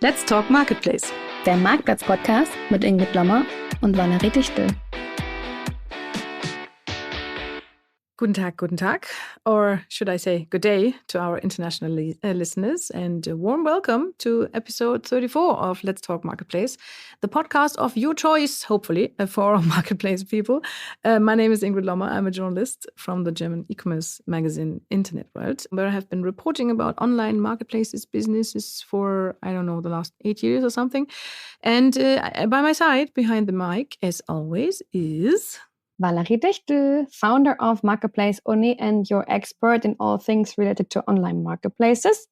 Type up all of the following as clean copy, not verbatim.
Let's Talk Marketplace. Der Marktplatz-Podcast mit Ingrid und Valerie Dichtel. Guten Tag, or should I say good day to our international listeners, and a warm welcome to episode 34 of Let's Talk Marketplace, the podcast of your choice, hopefully, for all marketplace people. My name is Ingrid Lommer. I'm a journalist from the German e-commerce magazine Internet World, where I have been reporting about online marketplaces, businesses for, I don't know, the last 8 years or something. And by my side, behind the mic, as always, is Valerie Dichtel, founder of Marketplace Uni and your expert in all things related to online marketplaces.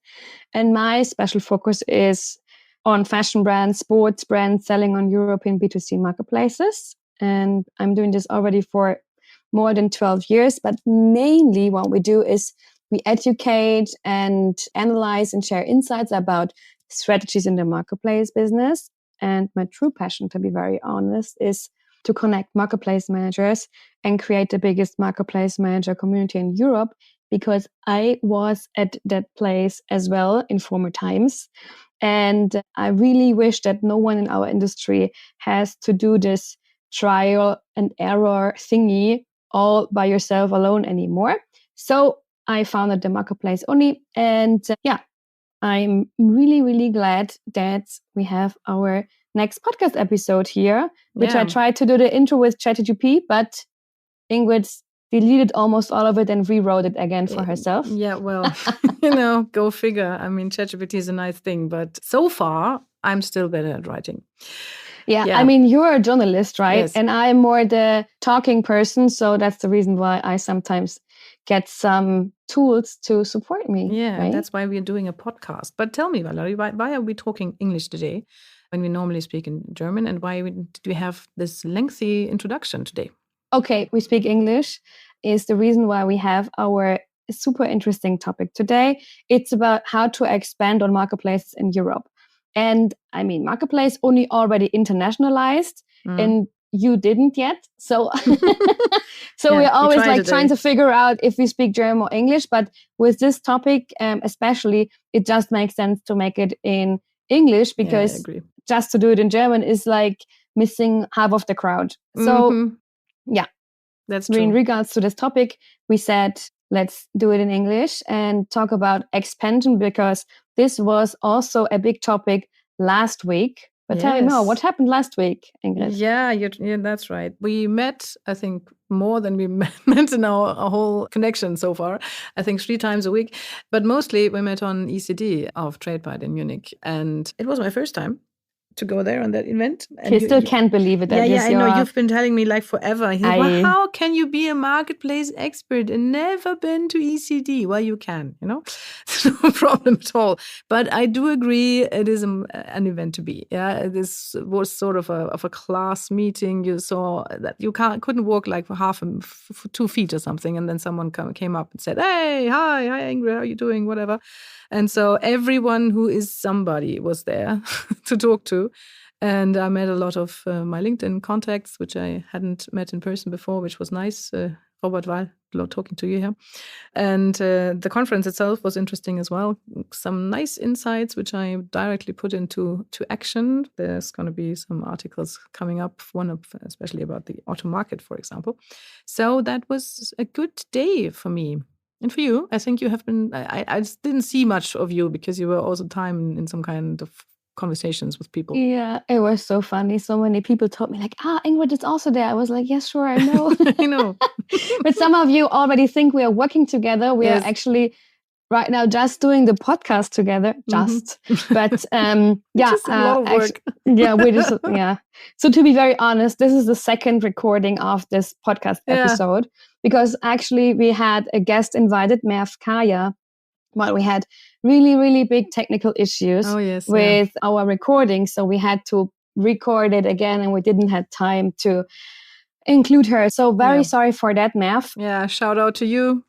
And my special focus is on fashion brands, sports brands selling on European B2C marketplaces. And I'm doing this already for more than 12 years. But mainly what we do is we educate and analyze and share insights about strategies in the marketplace business. And my true passion, to be very honest, is to connect marketplace managers and create the biggest marketplace manager community in Europe, because I was at that place as well in former times. And I really wish that no one in our industry has to do this trial and error thingy all by yourself alone anymore. So I founded the Marketplace Uni, and I'm really, really glad that we have our next podcast episode here, which I tried to do the intro with ChatGPT, but Ingrid deleted almost all of it and rewrote it again for herself. Yeah, well, go figure. I mean, ChatGPT is a nice thing, but so far, I'm still better at writing. Yeah, I mean, you're a journalist, right? Yes. And I'm more the talking person, so that's the reason why I sometimes get some tools to support me. Yeah, right? That's why we're doing a podcast. But tell me, Valerie, why are we talking English today when we normally speak in German, and why did we have this lengthy introduction today? Okay, we speak English is the reason why we have our super interesting topic today. It's about how to expand on marketplaces in Europe. And I mean, Marketplace Uni already internationalized and you didn't yet. So we're always trying to figure out if we speak German or English. But with this topic, especially, it just makes sense to make it in English, because just to do it in German is like missing half of the crowd. So that's true. In regards to this topic, we said, let's do it in English and talk about expansion, because this was also a big topic last week. But tell me more, what happened last week, Ingrid? Yeah, that's right. We met, I think, more than we met in our whole connection so far. I think 3 times a week. But mostly we met on ECD of TradeByte in Munich. And it was my first time to go there on that event. And you still can't believe it. I know. You've been telling me like forever. Well, how can you be a marketplace expert and never been to ECD? Well, you can, It's no problem at all. But I do agree it is an event to be. Yeah, this was sort of a class meeting. You saw that you couldn't walk like for 2 feet or something. And then someone came up and said, hey, hi Ingrid, how are you doing? Whatever. And so everyone who is somebody was there to talk to. And I met a lot of my LinkedIn contacts, which I hadn't met in person before, which was nice. Robert Wahl, talking to you here. And the conference itself was interesting as well. Some nice insights, which I directly put into action. There's going to be some articles coming up, especially about the auto market, for example. So that was a good day for me. And for you, I think you have been, I just didn't see much of you because you were all the time in some kind of conversations with people. Yeah, it was so funny. So many people told me like, Ingrid is also there. I was like, yes, sure, I know. I know. But some of you already think we are working together. We are actually right now just doing the podcast together. But just a lot of work. We just, So to be very honest, this is the second recording of this podcast episode, because actually we had a guest invited, Merv Kaya, but we had really, really big technical issues with our recording. So we had to record it again, and we didn't have time to include her. So very sorry for that, Merv. Yeah, shout out to you.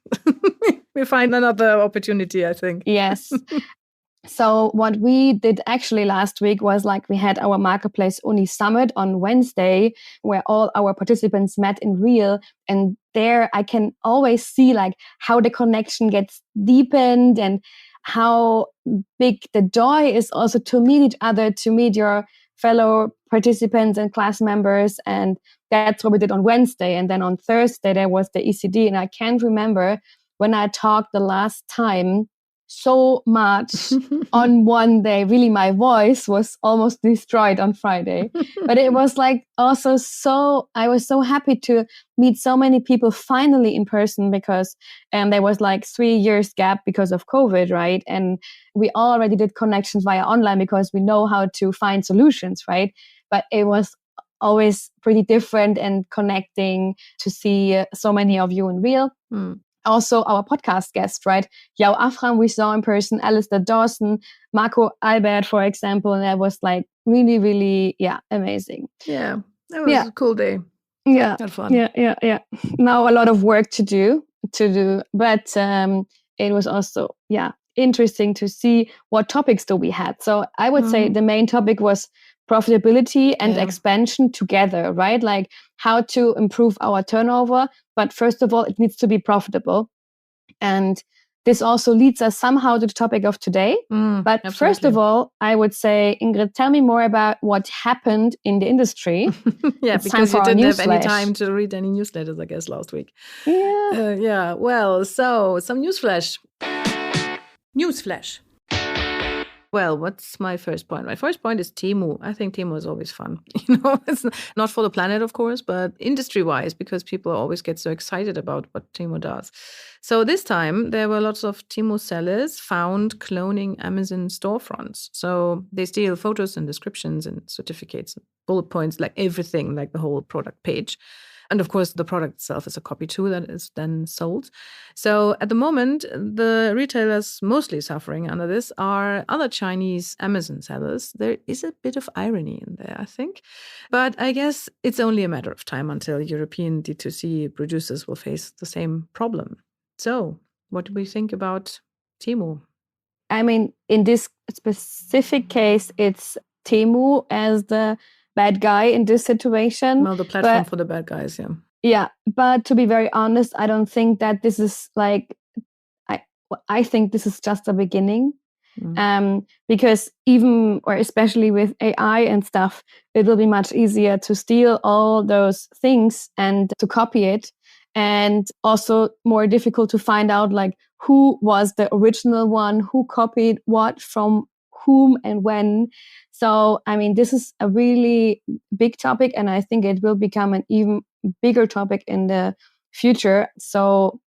We find another opportunity, I think. Yes. So what we did actually last week was like we had our Marketplace Uni Summit on Wednesday, where all our participants met in real. And there I can always see like how the connection gets deepened and how big the joy is also to meet each other, to meet your fellow participants and class members. And that's what we did on Wednesday. And then on Thursday, there was the ECD. And I can't remember when I talked the last time so much on one day. Really, my voice was almost destroyed on Friday. But it was like also I was so happy to meet so many people finally in person, because there was like 3 years gap because of COVID, right? And we already did connections via online because we know how to find solutions, right? But it was always pretty different and connecting to see so many of you in real. Also our podcast guest, right? Yao Afram, we saw in person, Alistair Dawson, Marco Albert, for example. And that was like really, really, amazing. Yeah, that was a cool day. Yeah. Had fun. Yeah. Now a lot of work to do, but it was also, interesting to see what topics do we had. So I would say the main topic was profitability and expansion together, right? Like how to improve our turnover. But first of all, it needs to be profitable. And this also leads us somehow to the topic of today. But absolutely. First of all, I would say, Ingrid, tell me more about what happened in the industry. Because you didn't have any time to read any newsletters, I guess, last week. Yeah. Well, so some newsflash. Newsflash. Well, what's my first point? My first point is Temu. I think Temu is always fun. It's not for the planet, of course, but industry-wise, because people always get so excited about what Temu does. So this time, there were lots of Temu sellers found cloning Amazon storefronts. So they steal photos and descriptions and certificates, and bullet points, like everything, like the whole product page. And of course, the product itself is a copy too that is then sold. So at the moment, the retailers mostly suffering under this are other Chinese Amazon sellers. There is a bit of irony in there, I think. But I guess it's only a matter of time until European D2C producers will face the same problem. So what do we think about Temu? I mean, in this specific case, it's Temu as the bad guy in this situation. Well, the platform for the bad guys, yeah. Yeah, but to be very honest, I don't think that this is like, I think this is just the beginning. Because even, or especially with AI and stuff, it will be much easier to steal all those things and to copy it. And also more difficult to find out like who was the original one, who copied what from whom and when. So, I mean, this is a really big topic, and I think it will become an even bigger topic in the future. So,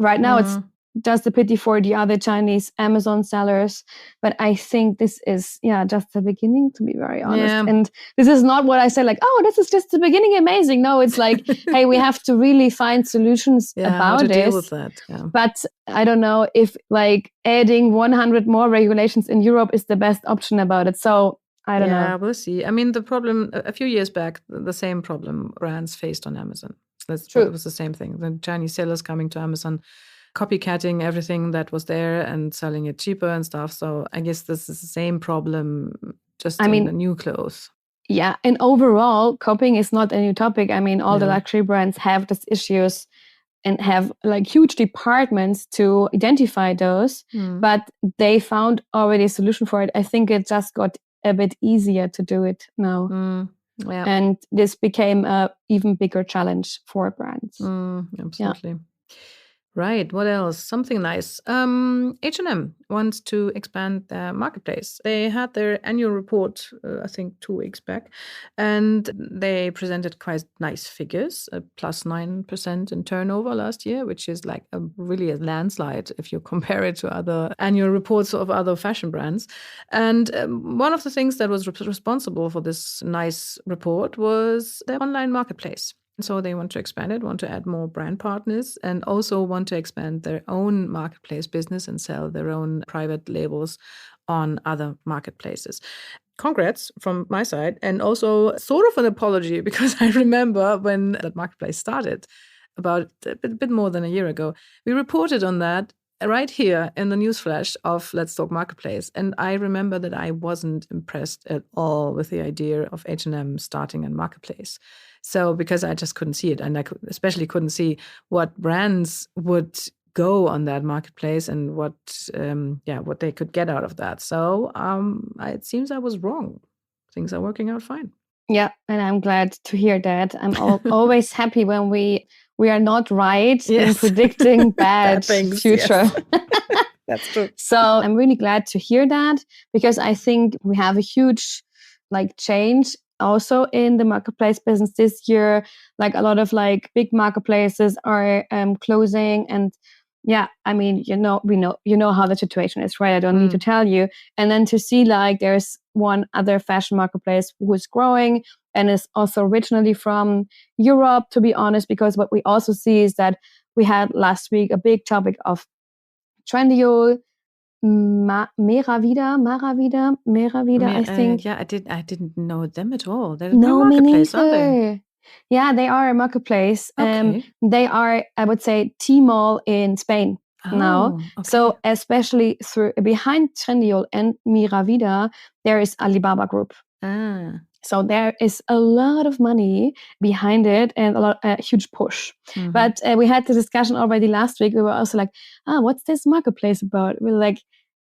right now it's just a pity for the other Chinese Amazon sellers. But I think this is, just the beginning, to be very honest. Yeah. And this is not what I said, like, oh, this is just the beginning, amazing. No, it's like, hey, we have to really find solutions about it. Deal with that. Yeah. But I don't know if like adding 100 more regulations in Europe is the best option about it. So I don't know. Yeah, we'll see. I mean, the problem, a few years back, the same problem brands faced on Amazon. That's true. It was the same thing. The Chinese sellers coming to Amazon, copycatting everything that was there and selling it cheaper and stuff. So I guess this is the same problem, just in the new clothes. Yeah, and overall, copying is not a new topic. I mean, all the luxury brands have these issues and have like huge departments to identify those, but they found already a solution for it. I think it just got a bit easier to do it now. Yeah. And this became a even bigger challenge for brands. Absolutely. Yeah. Right. What else? Something nice. H&M wants to expand their marketplace. They had their annual report, I think 2 weeks back, and they presented quite nice figures, plus 9% in turnover last year, which is like really a landslide if you compare it to other annual reports of other fashion brands. And one of the things that was responsible for this nice report was their online marketplace. So they want to expand it, want to add more brand partners, and also want to expand their own marketplace business and sell their own private labels on other marketplaces. Congrats from my side, and also sort of an apology, because I remember when that marketplace started about a bit more than a year ago, we reported on that right here in the newsflash of Let's Talk Marketplace. And I remember that I wasn't impressed at all with the idea of H&M starting a marketplace. So because I just couldn't see it, and I especially couldn't see what brands would go on that marketplace and what they could get out of that. So it seems I was wrong. Things are working out fine. Yeah, and I'm glad to hear that. I'm always happy when we are not right in predicting bad things, future. Yes. That's true. So I'm really glad to hear that, because I think we have a huge change also in the marketplace business this year. Like a lot of big marketplaces are closing, and yeah, I mean, you know how the situation is, right? I don't need to tell you. And then to see there's one other fashion marketplace who is growing and is also originally from Europe, to be honest, because what we also see is that we had last week a big topic of Trendyol, Mera Vida, I think. Yeah, I didn't know them at all. They're no, a marketplace, aren't they? Yeah, they are a marketplace. Okay. They are, I would say, Tmall in Spain now. Okay. So especially behind Trendyol and Mera Vida, there is Alibaba Group. So there is a lot of money behind it and a huge push. Mm-hmm. But we had the discussion already last week. We were also what's this marketplace about? We're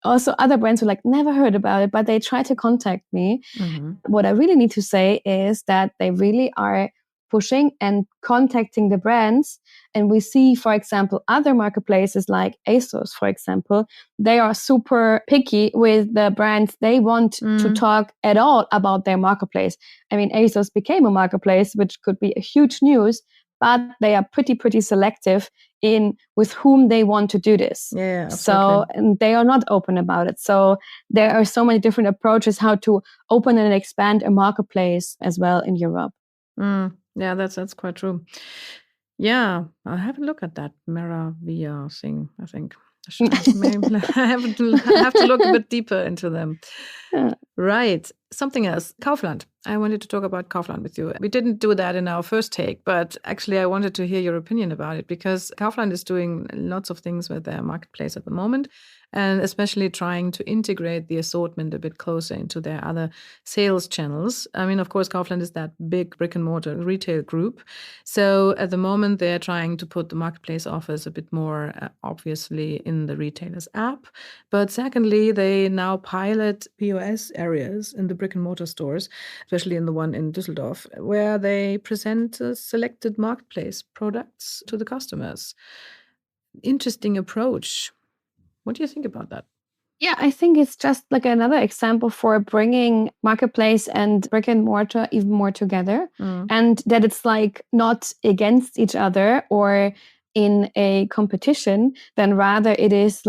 also other brands were never heard about it, but they try to contact me. Mm-hmm. What I really need to say is that they really are pushing and contacting the brands. And we see, for example, other marketplaces like ASOS, for example, they are super picky with the brands they want to talk at all about their marketplace. I mean, ASOS became a marketplace, which could be a huge news, but they are pretty selective in with whom they want to do this. Yeah, absolutely. So and they are not open about it. So there are so many different approaches how to open and expand a marketplace as well in Europe. Yeah, that's quite true. Yeah, I'll have a look at that Mera Via thing, I think. I have to look a bit deeper into them. Yeah. Right. Something else. Kaufland. I wanted to talk about Kaufland with you. We didn't do that in our first take, but actually I wanted to hear your opinion about it, because Kaufland is doing lots of things with their marketplace at the moment, and especially trying to integrate the assortment a bit closer into their other sales channels. I mean, of course, Kaufland is that big brick and mortar retail group. So at the moment, they're trying to put the marketplace offers a bit more obviously in the retailer's app. But secondly, they now pilot POS areas in the brick and mortar stores, especially in the one in Düsseldorf, where they present selected marketplace products to the customers. Interesting approach. What do you think about that? Yeah, I think it's just another example for bringing marketplace and brick and mortar even more together, and that it's not against each other or in a competition, then rather it is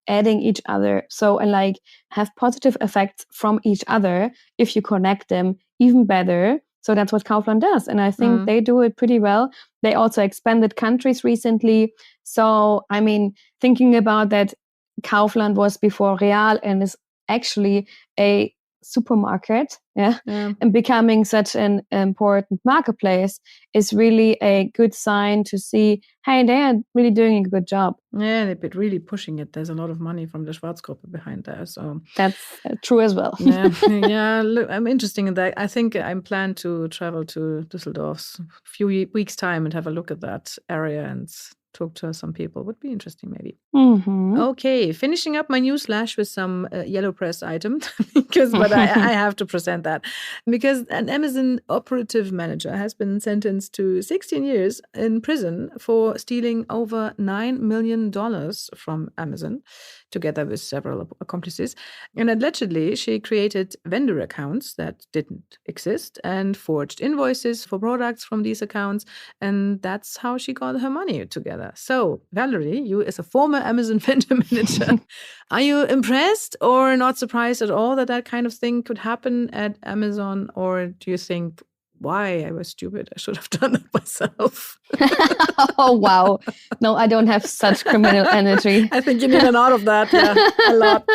adding each other. So and have positive effects from each other if you connect them even better. So that's what Kaufland does. And I think they do it pretty well. They also expanded countries recently. So, I mean, thinking about that, Kaufland was before Real and is actually a supermarket, and becoming such an important marketplace is really a good sign to see, hey, they are really doing a good job. Yeah, they've been really pushing it. There's a lot of money from the Schwarzgruppe behind there. So that's true as well. Yeah. Look, I'm interested in that. I think I'm planned to travel to Düsseldorf a few weeks' time and have a look at that area and talk to some people. Would be interesting, maybe. Mm-hmm. Okay, finishing up my newsflash with some yellow press item, but I have to present that, because an Amazon operative manager has been sentenced to 16 years in prison for stealing over $9 million from Amazon, together with several accomplices. And allegedly, she created vendor accounts that didn't exist and forged invoices for products from these accounts. And that's how she got her money together. So, Valerie, you as a former Amazon vendor manager, are you impressed or not surprised at all that that kind of thing could happen at Amazon? Or do you think, why, I was stupid, I should have done it myself? Oh, wow. No, I don't have such criminal energy. I think you need a lot of that. Yeah, a lot.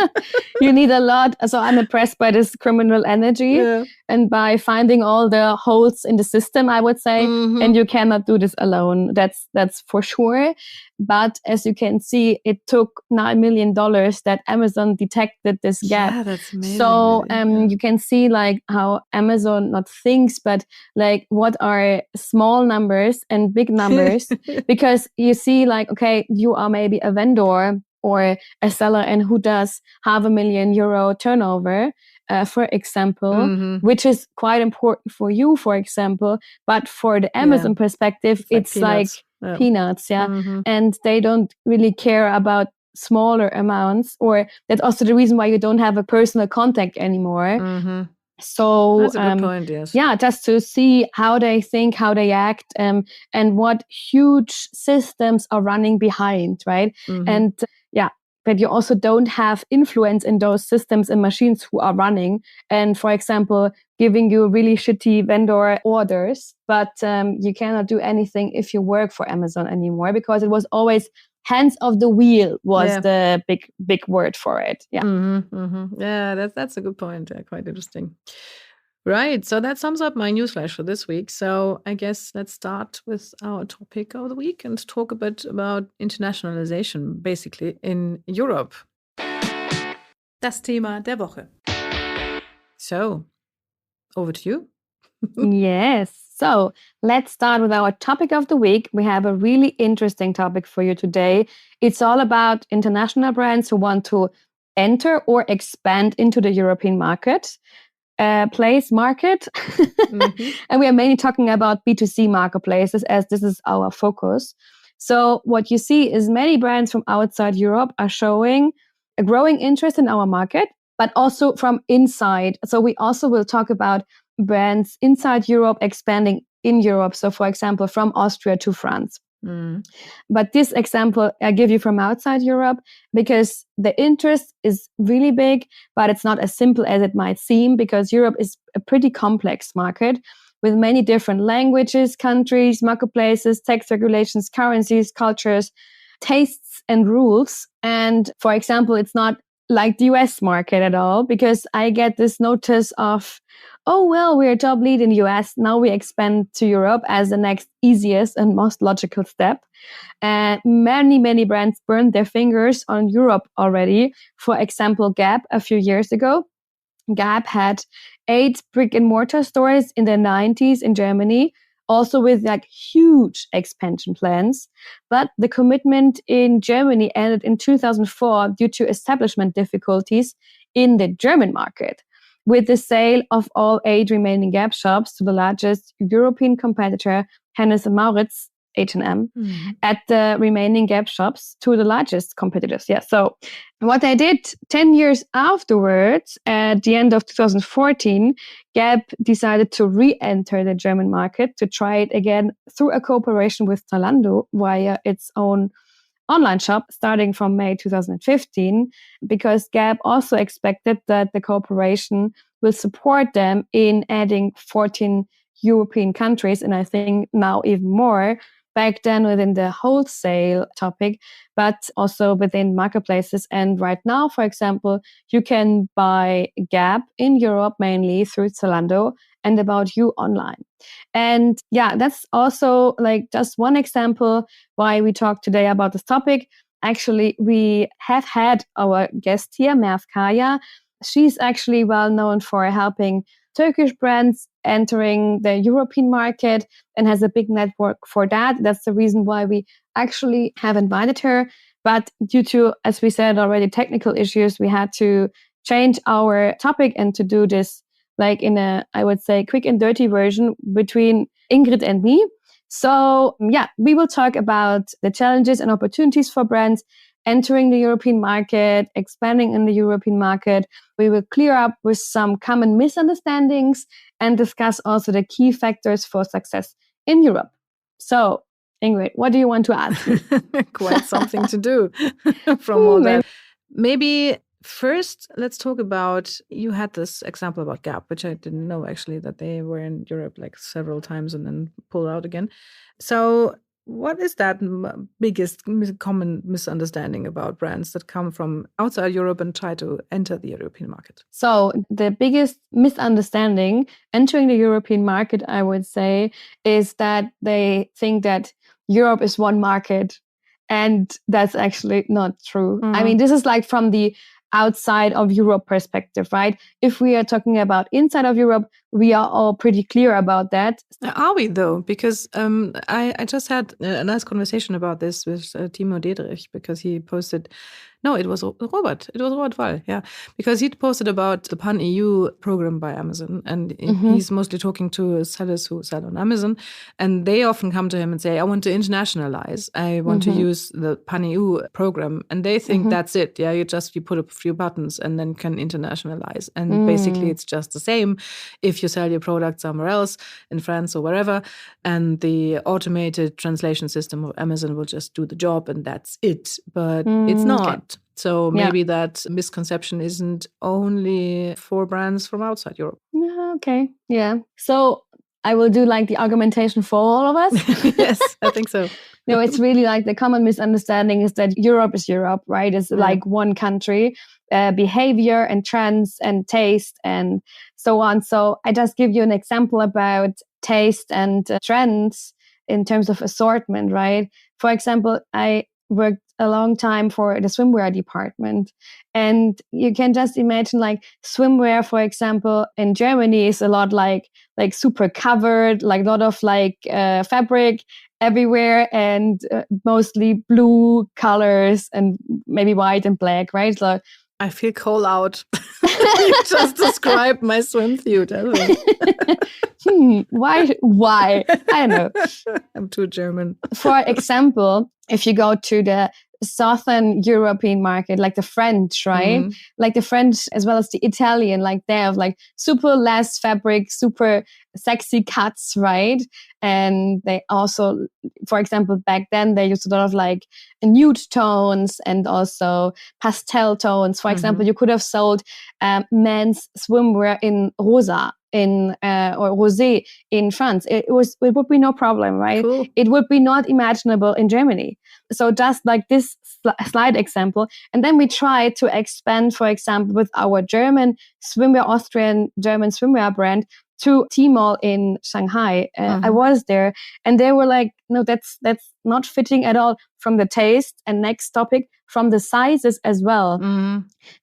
You need a lot. So I'm impressed by this criminal energy and by finding all the holes in the system, I would say. Mm-hmm. And you cannot do this alone. That's for sure. But as you can see, it took $9 million that Amazon detected this gap. Yeah, that's amazing. So really. you can see like how Amazon not thinks, but like what are small numbers and big numbers, because you see like, okay, you are maybe a vendor or a seller and who does €500,000 turnover, for example, which is quite important for you, for example, but for the Amazon perspective, it's like peanuts, and they don't really care about smaller amounts, or that's also the reason why you don't have a personal contact anymore. So that's a good point, yes. Yeah, just to see how they think, how they act, and what huge systems are running behind, right? And but you also don't have influence in those systems and machines who are running. And for example, giving you really shitty vendor orders, but you cannot do anything if you work for Amazon anymore, because it was always hands off the wheel was the big word for it. Yeah. Yeah, that's a good point. Quite interesting. Right. So that sums up my newsflash for this week. So I guess let's start with our topic of the week and talk a bit about internationalization, basically in Europe. Das Thema der Woche. So, over to you. Yes. So let's start with our topic of the week. We have a really interesting topic for you today. It's all about international brands who want to enter or expand into the European market. Market. And we are mainly talking about B2C marketplaces, as this is our focus. So what you see is many brands from outside Europe are showing a growing interest in our market, but also from inside. So we also will talk about brands inside Europe expanding in Europe. So for example, from Austria to France. But this example I give you from outside Europe because the interest is really big, but it's not as simple as it might seem, because Europe is a pretty complex market with many different languages, countries, marketplaces, tax regulations, currencies, cultures, tastes, and rules. And for example, it's not like the US market at all, because I get this notice of, oh, well, we're top lead in the US. Now we expand to Europe as the next easiest and most logical step. And many brands burned their fingers on Europe already. For example, Gap a few years ago. Gap had 8 brick and mortar stores in the 90s in Germany, also with like huge expansion plans. But the commitment in Germany ended in 2004 due to establishment difficulties in the German market, with the sale of all 8 remaining Gap shops to the largest European competitor, Hennes & Mauritz, H&M, at the remaining Gap shops to the largest competitors. Yeah. So what I did 10 years afterwards, at the end of 2014, Gap decided to re-enter the German market to try it again through a cooperation with Zalando via its own online shop starting from May 2015, because Gap also expected that the cooperation will support them in adding 14 European countries, and I think now even more, back then within the wholesale topic, but also within marketplaces. And right now, for example, you can buy Gap in Europe mainly through Zalando and About You online. And yeah, that's also like just one example why we talk today about this topic. Actually, we have had our guest here, Merve Kaya. She's actually well known for helping Turkish brands entering the European market and has a big network for that. That's the reason why we actually have invited her. But due to, as we said already, technical issues, we had to change our topic and to do this like in a, I would say, quick and dirty version between Ingrid and me. So yeah, we will talk about the challenges and opportunities for brands entering the European market, expanding in the European market. We will clear up with some common misunderstandings and discuss also the key factors for success in Europe. So, Ingrid, what do you want to ask me? Quite something to do from all that. Maybe first, let's talk about, you had this example about Gap, which I didn't know actually, that they were in Europe like several times and then pulled out again. So what is that biggest common misunderstanding about brands that come from outside Europe and try to enter the European market? So the biggest misunderstanding entering the European market, I would say, is that they think that Europe is one market And that's actually not true. I mean, this is like from the outside of Europe perspective, right? If we are talking about inside of Europe, we are all pretty clear about that. Are we though? Because I just had a nice conversation about this with Timo Dedrich, because he posted, no, it was Robert Wall, yeah, because he posted about the Pan-EU program by Amazon, and he's mostly talking to sellers who sell on Amazon, and they often come to him and say, I want to internationalize, I want to use the Pan-EU program, and they think that's it, yeah, you put a few buttons and then can internationalize, and basically it's just the same if you sell your product somewhere else, in France or wherever, and the automated translation system of Amazon will just do the job and that's it. But it's not. Okay. So maybe that misconception isn't only for brands from outside Europe. Okay. Yeah. So I will do like the argumentation for all of us. Yes, I think so. No, it's really like the common misunderstanding is that Europe is Europe, right? It's like one country, behavior and trends and taste and so on. So I just give you an example about taste and trends in terms of assortment, right? For example, I worked a long time for the swimwear department, and you can just imagine like swimwear, for example, in Germany is a lot like super covered, like a lot of like fabric everywhere, and mostly blue colors and maybe white and black, right? So I feel cold out. You just described my swimsuit. Why? I don't know. I'm too German. For example, if you go to the Southern European market, like the French, right? Like the French as well as the Italian, like they have like super less fabric, super sexy cuts, right? And they also, for example, back then they used a lot of like nude tones and also pastel tones. For example, you could have sold men's swimwear in rosa or rosé in France. It would be no problem, right? Cool. It would be not imaginable in Germany. So just like this slide example, and then we try to expand, for example, with our German swimwear brand to Tmall in Shanghai. I was there, and they were like, no, that's not fitting at all from the taste. And next topic, from the sizes as well.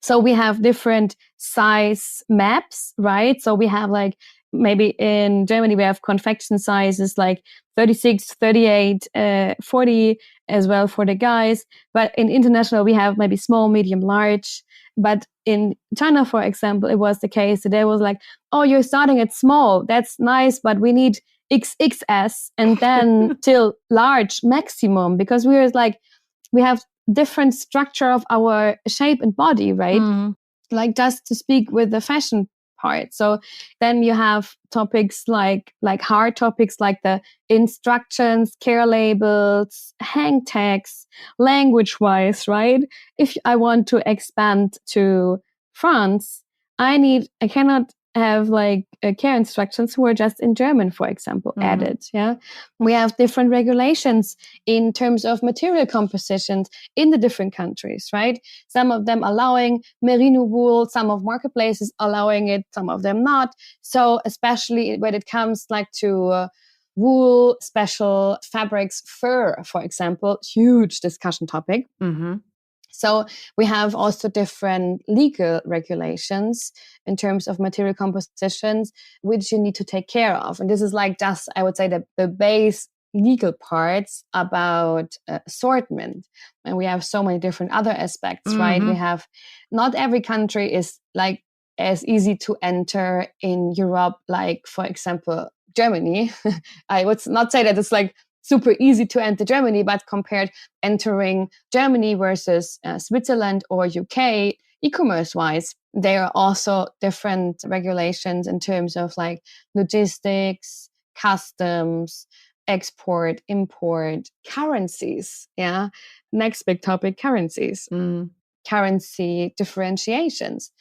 So we have different size maps, right? So we have like, maybe in Germany, we have confection sizes like 36, 38, 40 as well for the guys. But in international, we have maybe small, medium, large. But in China, for example, it was the case that they was like, oh, you're starting at small. That's nice, but we need XXS and then till large maximum, because we have different structure of our shape and body, right? Like just to speak with the fashion part. So then you have topics like hard topics like the instructions, care labels, hang tags, language-wise, right? If I want to expand to France, I cannot have like care instructions who are just in German, for example, added. Yeah, we have different regulations in terms of material compositions in the different countries, right? Some of them allowing merino wool, some of marketplaces allowing it, some of them not. So especially when it comes like to wool, special fabrics, fur, for example, huge discussion topic. So we have also different legal regulations in terms of material compositions, which you need to take care of. And this is like just, I would say, the base legal parts about assortment. And we have so many different other aspects, right? We have, not every country is like as easy to enter in Europe, like, for example, Germany. I would not say that it's like super easy to enter Germany, but compared entering Germany versus Switzerland or UK, e-commerce wise, there are also different regulations in terms of like logistics, customs, export, import, currencies. Yeah. Next big topic, currencies. Currency differentiations.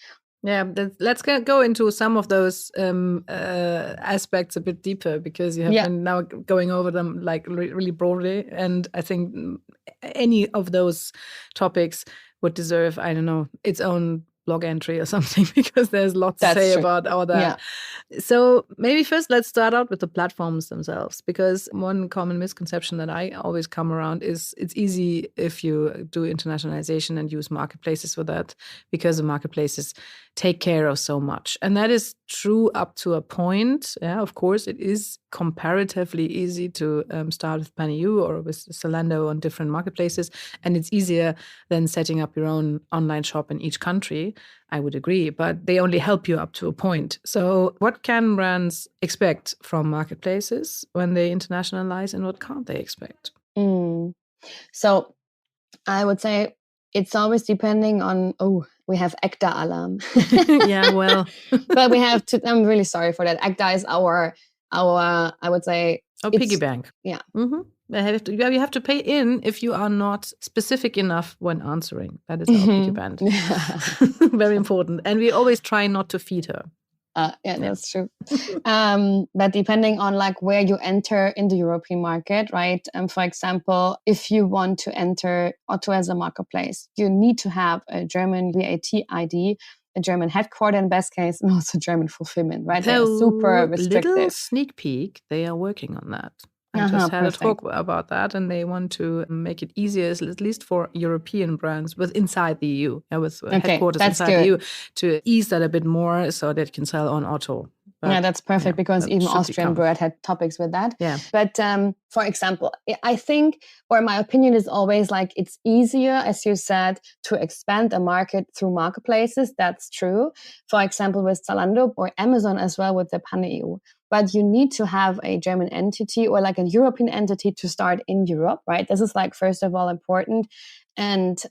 Yeah, let's go into some of those aspects a bit deeper, because you have been now going over them like really broadly. And I think any of those topics would deserve, I don't know, its own blog entry or something, because there's lots to say about all that. Yeah. So maybe first let's start out with the platforms themselves, because one common misconception that I always come around is it's easy if you do internationalization and use marketplaces for that, because the marketplaces take care of so much. And that is true up to a point. Yeah, of course, it is comparatively easy to start with menue or with Zalando on different marketplaces. And it's easier than setting up your own online shop in each country. I would agree, but they only help you up to a point. So what can brands expect from marketplaces when they internationalize, and what can't they expect? So I would say it's always depending on, we have ACTA alarm. Yeah, well. But we have to, I'm really sorry for that. ACTA is our I would say. Our piggy bank. Yeah. Mm-hmm. You have to pay in if you are not specific enough when answering. That is our piggy bank. Very important. And we always try not to feed her. Yeah, that's true. But depending on like where you enter in the European market, right? For example, if you want to enter Otto as a marketplace, you need to have a German VAT ID, a German headquarter in best case, and also German fulfillment, right? So, they are super restrictive. Little sneak peek, they are working on that. I just had a talk about that, and they want to make it easier, at least for European brands with inside the EU, with headquarters inside the EU, to ease that a bit more so that it can sell on Otto. But, that's perfect, because even Austrian Bird had topics with that. Yeah. But for example, I think, or my opinion is always like, it's easier, as you said, to expand a market through marketplaces. That's true. For example, with Zalando or Amazon as well with the Pan-EU. But you need to have a German entity or like a European entity to start in Europe, right? This is like, first of all, important. And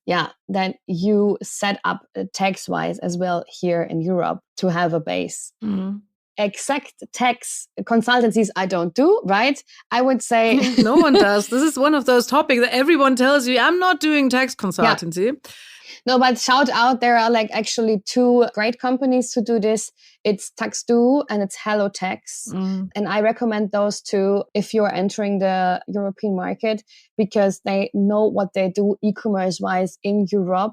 then you set up tax-wise as well here in Europe to have a base. Mm-hmm. Exact tax consultancies I don't do, right? I would say no one does. This is one of those topics that everyone tells you, I'm not doing tax consultancy. Yeah. No, but shout out, there are like actually two great companies to do this. It's TaxDo and it's Hello Tax. And I recommend those two if you're entering the European market, because they know what they do e-commerce wise in Europe.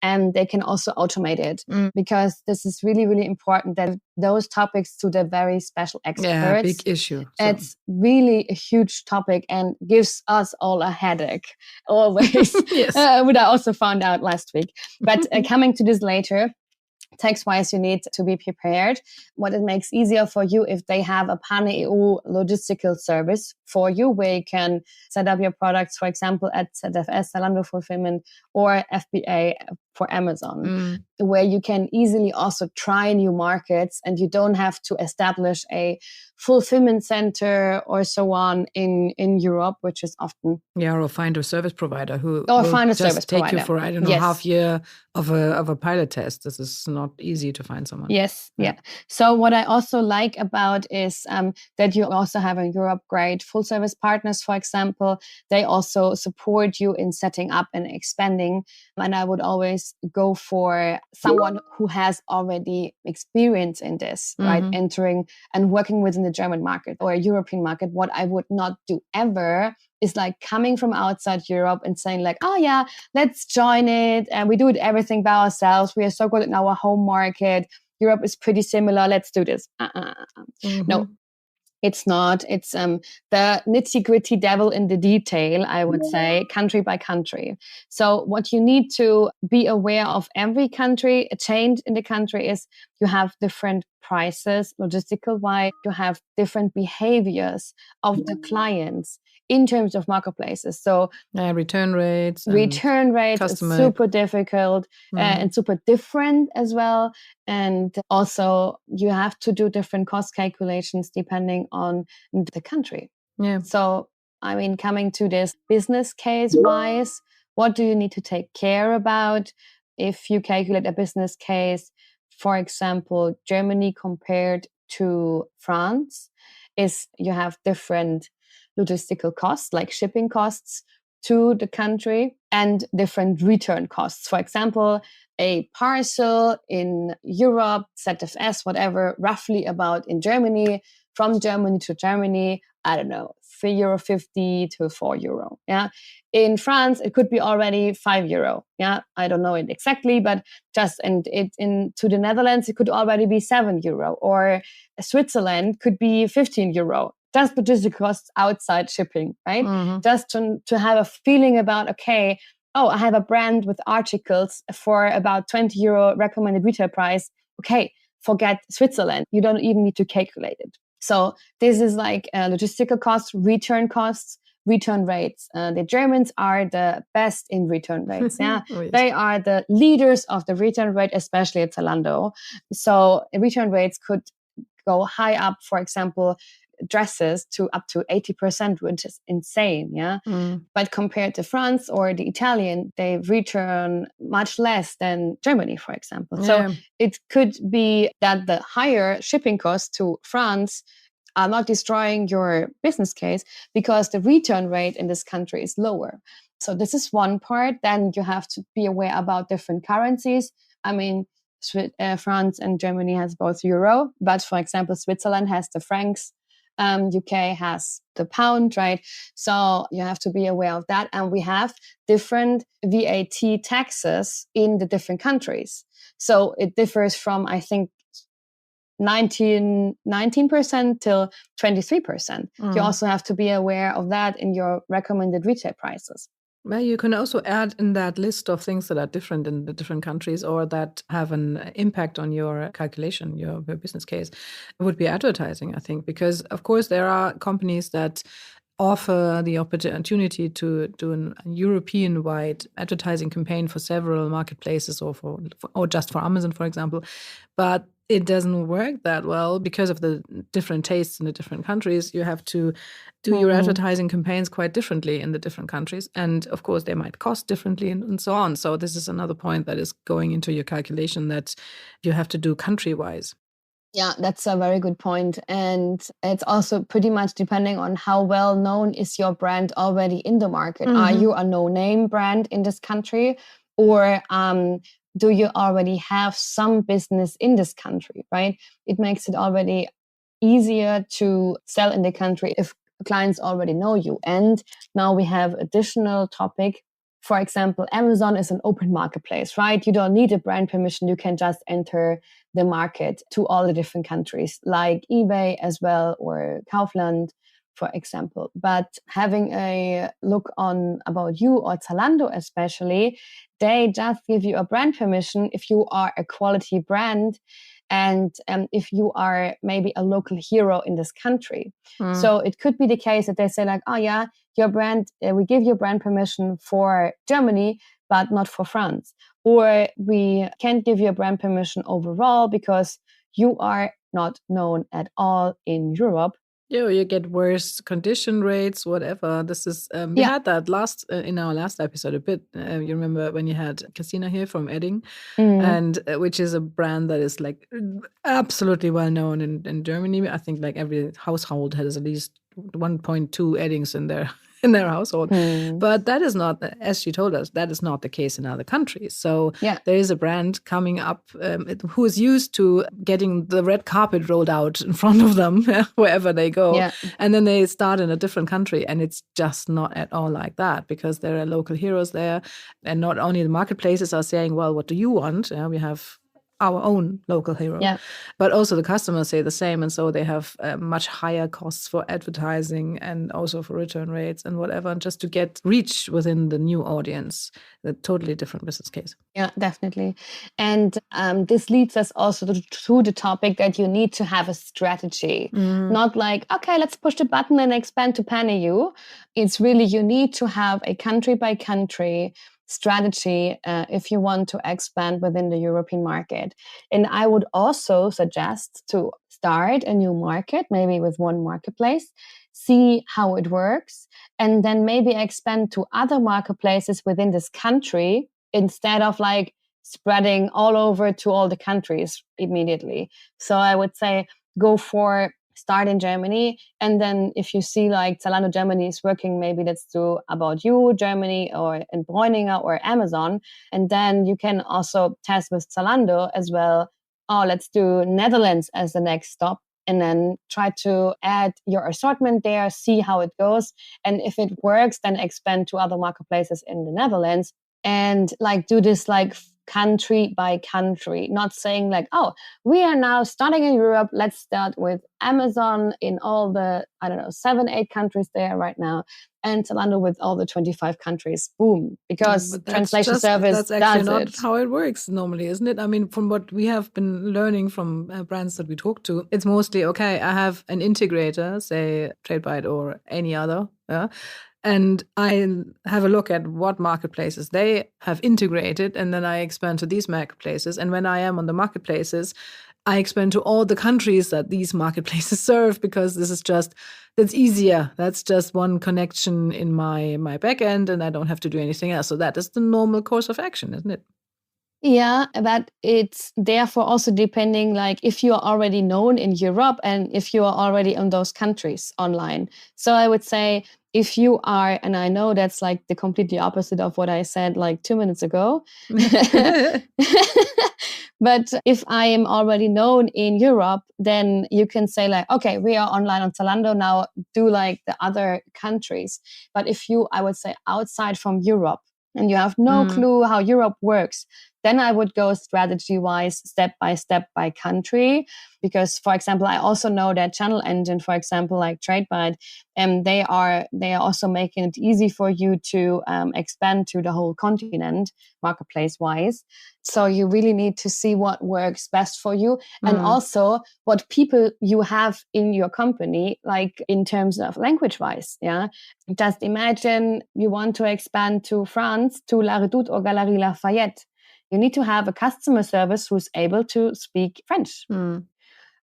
And they can also automate it, because this is really, really important that those topics to the very special experts. Yeah, big issue. So. It's really a huge topic and gives us all a headache always, yes. Which I also found out last week. But coming to this later, tax-wise, you need to be prepared. What it makes easier for you if they have a pan-EU logistical service for you, where you can set up your products, for example, at ZFS, Zalando Fulfillment, or FBA for Amazon, where you can easily also try new markets, and you don't have to establish a fulfillment center or so on in Europe, which is often or find a service provider who take you for half year of a pilot test. This is not easy to find someone. Yes, yeah. So what I also like about is that you also have in Europe great full service partners. For example, they also support you in setting up and expanding. And I would always go for someone who has already experience in this, right? Entering and working within the German market or a European market. What I would not do ever is like coming from outside Europe and saying like, oh yeah, let's join it. And we do it everything by ourselves. We are so good in our home market. Europe is pretty similar. Let's do this. No, it's not. It's the nitty-gritty devil in the detail, I would say, country by country. So what you need to be aware of every country, a change in the country, is you have different prices, logistical-wise. You have different behaviors of the clients in terms of marketplaces. So return rates is super difficult and super different as well. And also you have to do different cost calculations depending on the country. Yeah. So, I mean, coming to this business case wise, what do you need to take care about if you calculate a business case? For example, Germany compared to France is you have different logistical costs, like shipping costs to the country, and different return costs. For example, a parcel in Europe, ZFS, whatever, roughly about in Germany, from Germany to Germany, I don't know, €3.50 to €4. Yeah. In France, it could be already €5. Yeah. I don't know it exactly, but to the Netherlands, it could already be €7, or Switzerland could be €15. Just logistic costs outside shipping, right? Mm-hmm. Just to have a feeling about, okay, oh, I have a brand with articles for about €20 recommended retail price. Okay, forget Switzerland. You don't even need to calculate it. So this is like logistical costs, return rates. The Germans are the best in return rates. Yeah, Oh, yes. They are the leaders of the return rate, especially at Zalando. So return rates could go high up, for example, dresses to up to 80%, which is insane. Yeah. But compared to France or the Italian, they return much less than Germany, for example. Yeah. So it could be that the higher shipping costs to France are not destroying your business case because the return rate in this country is lower. So this is one part. Then you have to be aware about different currencies. I mean, France and Germany has both euro, but for example, Switzerland has the francs. UK has the pound, right? So you have to be aware of that. And we have different VAT taxes in the different countries. So it differs from, I think, 19% till 23%. You also have to be aware of that in your recommended retail prices. Well, you can also add in that list of things that are different in the different countries or that have an impact on your calculation, your business case. It would be advertising, I think, because, of course, there are companies that offer the opportunity to do a European-wide advertising campaign for several marketplaces or just for Amazon, for example. But it doesn't work that well because of the different tastes in the different countries. You have to do your advertising campaigns quite differently in the different countries. And of course, they might cost differently and so on. So this is another point that is going into your calculation that you have to do country-wise. Yeah, that's a very good point. And it's also pretty much depending on how well known is your brand already in the market. Are you a no-name brand in this country? Or do you already have some business in this country, right? It makes it already easier to sell in the country if clients already know you. And now we have additional topic. For example, Amazon is an open marketplace, right? You don't need a brand permission. You can just enter the market to all the different countries, like eBay as well, or Kaufland, for example. But having a look on About You or Zalando especially, they just give you a brand permission if you are a quality brand and if you are maybe a local hero in this country. So it could be the case that they say like, oh yeah, your brand, we give you brand permission for Germany, but not for France. Or we can't give you a brand permission overall because you are not known at all in Europe. Yeah, you get worse condition rates, whatever. This is we had that in our last episode a bit. You remember when you had Christina here from Edding, and which is a brand that is like absolutely well known in Germany. I think like every household has at least 1.2 Eddings in their household. But that is not, as she told us, that is not the case in other countries. So there is a brand coming up who is used to getting the red carpet rolled out in front of them wherever they go. Yeah. And then they start in a different country, and it's just not at all like that because there are local heroes there. And not only the marketplaces are saying, well, what do you want? We have our own local hero, but also the customers say the same, and so they have much higher costs for advertising and also for return rates and whatever, just to get reach within the new audience. A totally different business case. Yeah, definitely. And this leads us also to the topic that you need to have a strategy. Not like, okay, let's push the button and expand to PanEU. It's really, you need to have a country by country strategy if you want to expand within the European market. And I would also suggest to start a new market, maybe with one marketplace, see how it works, and then maybe expand to other marketplaces within this country instead of like spreading all over to all the countries immediately. So I would say start in Germany, and then if you see like Zalando Germany is working, maybe let's do About You Germany or in Bräuninger or Amazon, and then you can also test with Zalando as well. Oh, let's do Netherlands as the next stop, and then try to add your assortment there, see how it goes. And if it works, then expand to other marketplaces in the Netherlands and like do this like country by country, not saying like, oh, we are now starting in Europe. Let's start with Amazon in all the, 7, 8 countries there right now. And Zalando with all the 25 countries. Boom. Because translation service that's actually not it. how it works normally, isn't it? I mean, from what we have been learning from brands that we talk to, it's mostly, okay, I have an integrator, say TradeByte or any other, and I have a look at what marketplaces they have integrated, and then I expand to these marketplaces. And when I am on the marketplaces, I expand to all the countries that these marketplaces serve, because that's easier. That's just one connection in my backend, and I don't have to do anything else. So that is the normal course of action, isn't it? Yeah, but it's therefore also depending, like if you are already known in Europe and if you are already in those countries online. So I would say if you are, and I know that's like the completely opposite of what I said like 2 minutes ago. But if I am already known in Europe, then you can say like, okay, we are online on Zalando now, do like the other countries. But if you, I would say outside from Europe, and you have no clue how Europe works, then I would go strategy-wise, step by country. Because, for example, I also know that Channel Engine, for example, like TradeByte, they are also making it easy for you to expand to the whole continent, marketplace-wise. So you really need to see what works best for you, and also what people you have in your company, like in terms of language-wise. Yeah, just imagine you want to expand to France, to La Redoute or Galeries Lafayette. You need to have a customer service who's able to speak French.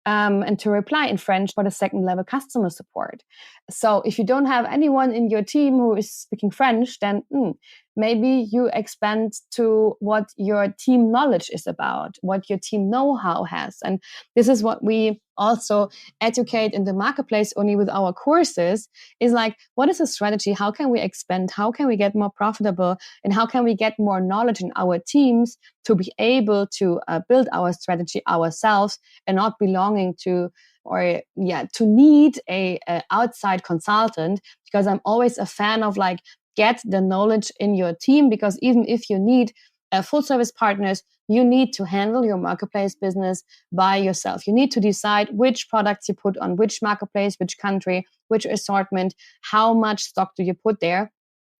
And to reply in French for the second level customer support. So if you don't have anyone in your team who is speaking French, then maybe you expand to what your team knowledge is about, what your team know-how has. And this is what we also educate in the marketplace only with our courses, is like, what is the strategy? How can we expand? How can we get more profitable? And how can we get more knowledge in our teams to be able to build our strategy ourselves and not belonging to need a outside consultant? Because I'm always a fan of like, get the knowledge in your team, because even if you need full service partners, you need to handle your marketplace business by yourself. You need to decide which products you put on which marketplace, which country, which assortment, how much stock do you put there.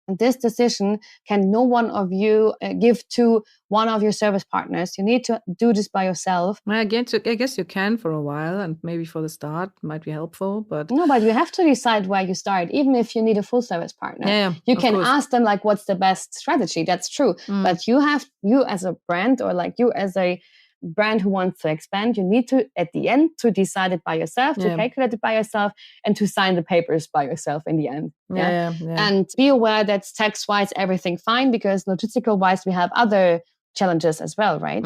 And this decision can no one of you give to one of your service partners. You need to do this by yourself. I guess you can for a while, and maybe for the start might be helpful. But no, but you have to decide where you start, even if you need a full service partner. Yeah, you can ask them like, what's the best strategy? That's true. But you as a brand, or like you as a brand who wants to expand, you need to, at the end, to decide it by yourself, to calculate it by yourself, and to sign the papers by yourself in the end. Yeah. And be aware that tax-wise, everything fine, because logistical-wise, we have other challenges as well, right?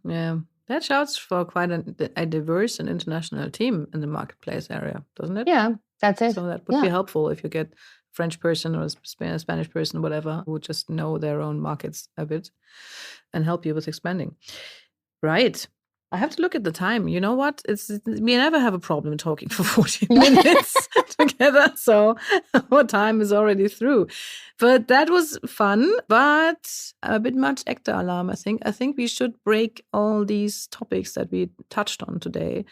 Yeah. That shouts for quite a diverse and international team in the marketplace area, doesn't it? Yeah, that's it. So that would be helpful if you get a French person or a Spanish person, whatever, who just know their own markets a bit and help you with expanding. Right. I have to look at the time. You know what? We never have a problem talking for 40 minutes together. So our time is already through. But that was fun, but a bit much actor alarm, I think. I think we should break all these topics that we touched on today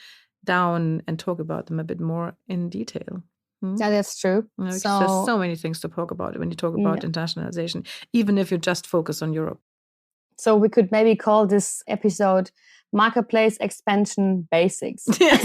down and talk about them a bit more in detail. Yeah, that's true. There's so many things to talk about when you talk about internationalization, even if you just focus on Europe. So we could maybe call this episode Marketplace Expansion Basics. Yes,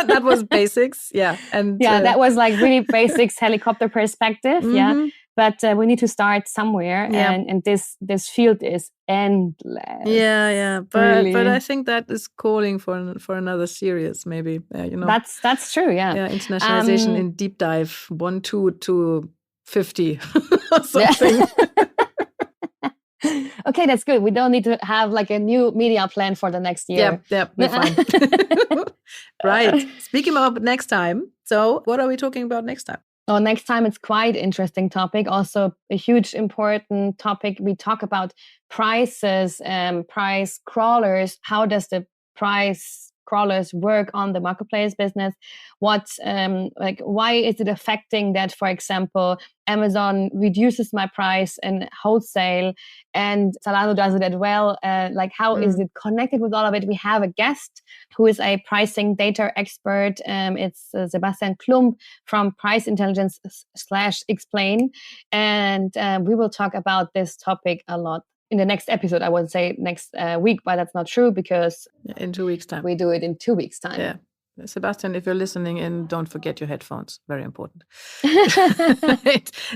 that was basics. Yeah. And that was like really basics helicopter perspective. Yeah. But we need to start somewhere. And this field is endless. Yeah. But I think that is calling for another series, maybe. That's true. Yeah. Yeah. Internationalization in deep dive 1, 2 to 50 or something. Okay, that's good. We don't need to have like a new media plan for the next year. Yep, we're fine. Right. Speaking about next time, so what are we talking about next time? Oh, next time it's quite interesting topic. Also a huge important topic. We talk about prices, price crawlers. How does the price crawlers work on the marketplace business. Why is it affecting that, for example, Amazon reduces my price in wholesale and Zalando does it as well? How is it connected with all of it? We have a guest who is a pricing data expert. It's Sebastian Klump from Price Intelligence / Explain. And we will talk about this topic a lot in the next episode. I would say next week, but that's not true because in 2 weeks' time. We do it in 2 weeks' time. Yeah. Sebastian, if you're listening in, don't forget your headphones. Very important.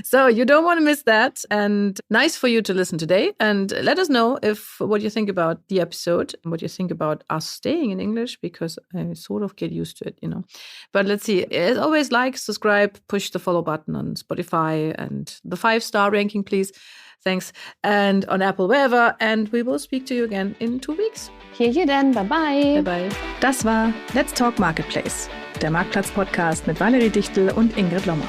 So you don't want to miss that. And nice for you to listen today. And let us know what you think about the episode and what you think about us staying in English, because I sort of get used to it, But let's see. As always, like, subscribe, push the follow button on Spotify and the 5-star ranking, please. Thanks. And on Apple, wherever. And we will speak to you again in 2 weeks. Hear you then. Bye-bye. Bye-bye. Das war Let's Talk Marketplace, der Marktplatz-Podcast mit Valerie Dichtel und Ingrid Lommer.